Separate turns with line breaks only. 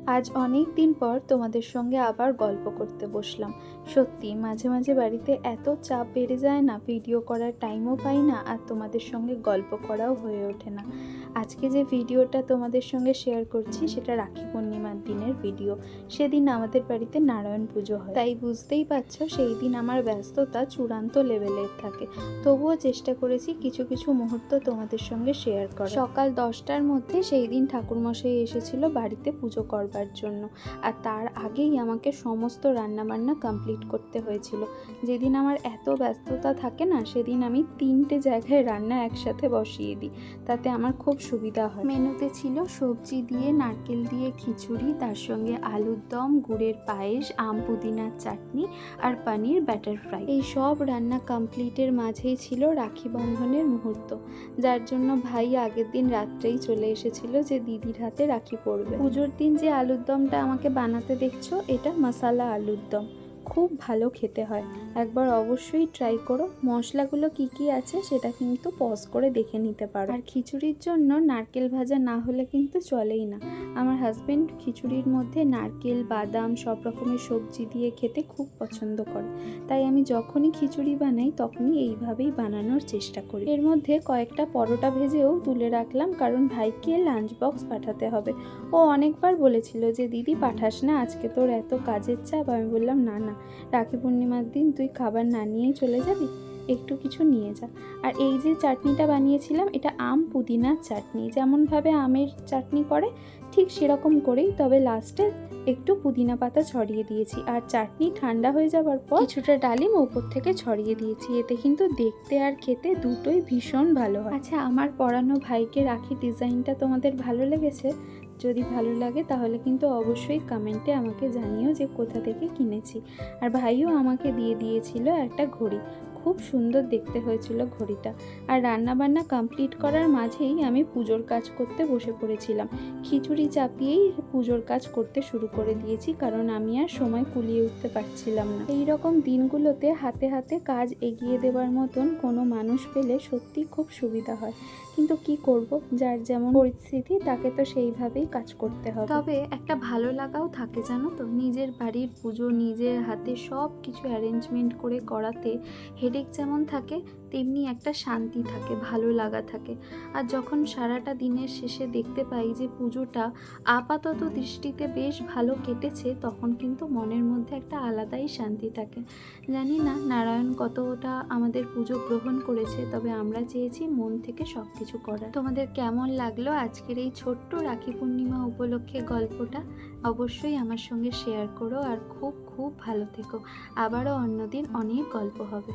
আজ অনেক দিন পর তোমাদের সঙ্গে আবার গল্প করতে বসলাম। সত্যি মাঝে মাঝে বাড়িতে এত চাপ বেড়ে যায় না, ভিডিও করার টাইমও পাই না, আর তোমাদের সঙ্গে গল্প করাও হয়ে ওঠে না। আজকে যে ভিডিওটা তোমাদের সঙ্গে শেয়ার করছি সেটা রাখি পূর্ণিমার দিনের ভিডিও। সেদিন আমাদের বাড়িতে নারায়ণ পুজো হয়, তাই বুঝতেই পারছো সেই দিন আমার ব্যস্ততা চূড়ান্ত লেভেলের থাকে। তবুও চেষ্টা করেছি কিছু কিছু মুহূর্ত তোমাদের সঙ্গে শেয়ার করা। সকাল 10টার মধ্যে সেই দিন ঠাকুরমশাই এসেছিল বাড়িতে পুজো করবার জন্য, আর তার আগেই আমাকে সমস্ত রান্নাবান্না কমপ্লিট করতে হয়েছিল। যেদিন আমার এত ব্যস্ততা থাকে না, সেদিন আমি 3টে জায়গায় রান্না একসাথে বসিয়ে দিই, তাতে আমার খুব সুবিধা হয়। মেনুতে ছিল সবজি দিয়ে নারকেল দিয়ে খিচুড়ি, তার সঙ্গে আলুর দম, গুড়ের পায়েস, আম পুদিনার চাটনি আর পনির ব্যাটার ফ্রাই। এই সব রান্না কমপ্লিটের মাঝেই ছিল রাখি বন্ধনের মুহূর্ত, যার জন্য ভাই আগের দিন রাত্রেই চলে এসেছিল যে দিদির হাতে রাখি পড়বে। পুজোর দিন যে আলুর দমটা আমাকে বানাতে দেখছো, এটা মশালা আলুর দম, খুব ভালো খেতে হয়। একবার অবশ্যই ট্রাই করো। মশলাগুলো কি কি আছে সেটা কিন্তু পজ করে দেখে নিতে পারো। আর খিচুড়ির জন্য নারকেল ভাজা না হলে কিন্তু চলেই না। আমার হাজবেন্ড খিচুড়ির মধ্যে নারকেল, বাদাম, সব রকমের সবজি দিয়ে খেতে খুব পছন্দ করে, তাই আমি যখনই খিচুড়ি বানাই তখনই এইভাবেই বানানোর চেষ্টা করি। এর মধ্যে কয়েকটা পরোটা ভেজেও তুলে রাখলাম, কারণ ভাইকে লাঞ্চ বক্স পাঠাতে হবে। ও অনেকবার বলেছিল যে দিদি পাঠাস না, আজকে তোর এত কাজের চাপ। আমি বললাম না না, রাখি পূর্ণিমার দিন তুই খাবার না নিয়েই চলে যাবি, একটু কিছু নিয়ে যা। আর এই যে চাটনিটা বানিয়েছিলাম, এটা আম পুদিনার চাটনি, যেমনভাবে আমের চাটনি করে ঠিক সেরকম করেই, তবে লাস্টে একটু পুদিনা পাতা ছড়িয়ে দিয়েছি। আর চাটনি ঠান্ডা হয়ে যাবার পর কিছুটা ডালিম উপর থেকে ছড়িয়ে দিয়েছি। এতে কিন্তু দেখতে আর খেতে দুটোই ভীষণ ভালো হয়। আচ্ছা, আমার পরানো ভাইকে রাখি ডিজাইনটা তোমাদের ভালো লেগেছে? যদি ভালো লাগে তাহলে কিন্তু অবশ্যই কমেন্টে আমাকে জানিও যে কোথা থেকে কিনেছি। আর ভাইও আমাকে দিয়ে দিয়েছিল একটা ঘড়ি, খুব সুন্দর দেখতে হয়েছিল ঘড়িটা। আর রান্নাবান্না কমপ্লিট করার মাঝেই আমি পুজোর কাজ করতে বসে পড়েছিলাম। খিচুড়ি চাপিয়েই পুজোর কাজ করতে শুরু করে দিয়েছি, কারণ আমি আর সময় কুলিয়ে উঠতে পারছিলাম না। এই রকম দিনগুলোতে হাতে হাতে কাজ এগিয়ে দেওয়ার মতন কোনো মানুষ পেলে সত্যি খুব সুবিধা হয়, কিন্তু কি করব, যার যেমন পরিস্থিতি তাকে তো সেইভাবেই কাজ করতে হবে। তবে একটা ভালো লাগাও থাকে, জানো তো, নিজের বাড়ির পুজো নিজের হাতে সব কিছু অ্যারেঞ্জমেন্ট করে করাতে হেডেক যেমন থাকে, তেমনি একটা শান্তি থাকে, ভালো লাগা থাকে। আর যখন সারাটা দিনের শেষে দেখতে পাই যে পুজোটা আপাতত দৃষ্টিতে বেশ ভালো কেটেছে, তখন কিন্তু মনের মধ্যে একটা আলাদাই শান্তি থাকে। জানি না নারায়ণ কতটা আমাদের পুজো গ্রহণ করেছে, তবে আমরা চেয়েছি মন থেকে সব কিছু করার। তোমাদের কেমন লাগলো আজকের এই ছোট্ট রাখি পূর্ণিমা উপলক্ষে গল্পটা? অবশ্যই আমার সঙ্গে শেয়ার করো, আর খুব খুব ভালো থেকো। আবারও অন্যদিন অনেক গল্প হবে।